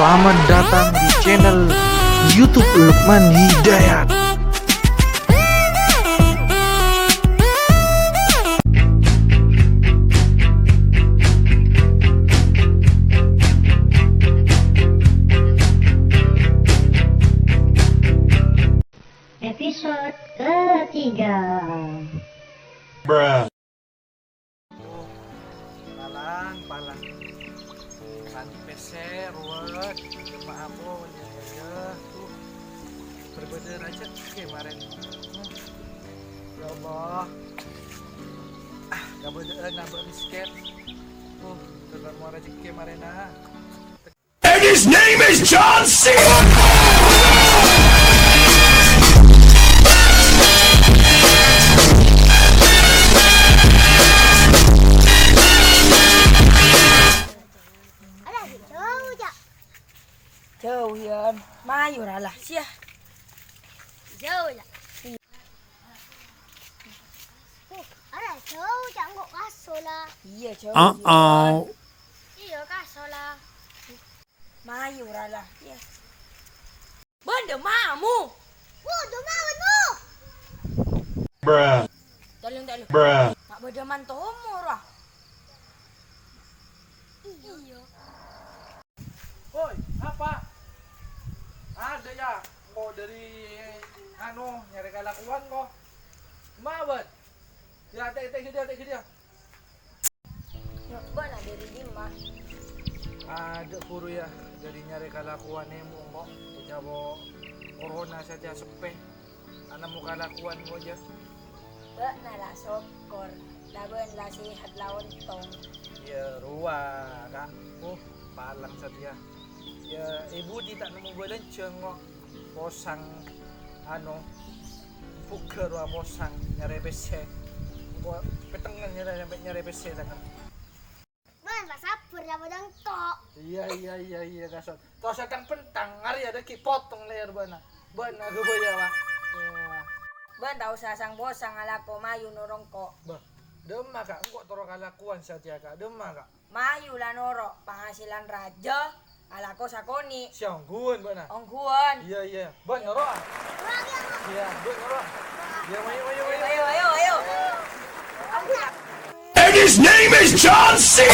Selamat datang di channel YouTube Lukman Hidayat. Episode ketiga. Palang kan PC ruwet maaf ya tuh berbeda aja kemarin ya Allah gak boleh nambah misket tekan mau aja kemarin And his name is John C. Jauh ya, mayu lah sih. Jauh ya. Ada jauh jangan kasola. Iya jauh. Iya kasola. Mayu lah sih. Benda mamu. Bodoh mawanmu. Tolong. Mak benda mantomu lah. Iya. Woi apa ada ya kok dari nyari kelakuan kok mawet ya teh dia Benda dari lima. ada puru ya jadi nyari kelakuan nemu kok jabo corona saja sepe anak mau kelakuan kok aja Benda lah sokor. Laban lah sehat lawan tong. ya ruah kak palang saja ya ibu di tak nemu gue lenceng kok posang buka ruah posang nyari PC kok petengan nyari PC tangan Man pasapur ya bodang tok. iya kasut tos datang pentang hari ada ki potong leher bana gue boya wah Benda usah sang bosang alako mayu norong ko. bah demah kak kok toro kalakuan saja kak demah kak Mayu lah norok penghasilan raja alako sakoni. siangguan bana Ongguan. iya ban noro iya ban noro ya mayu Ayo. And his name is John C.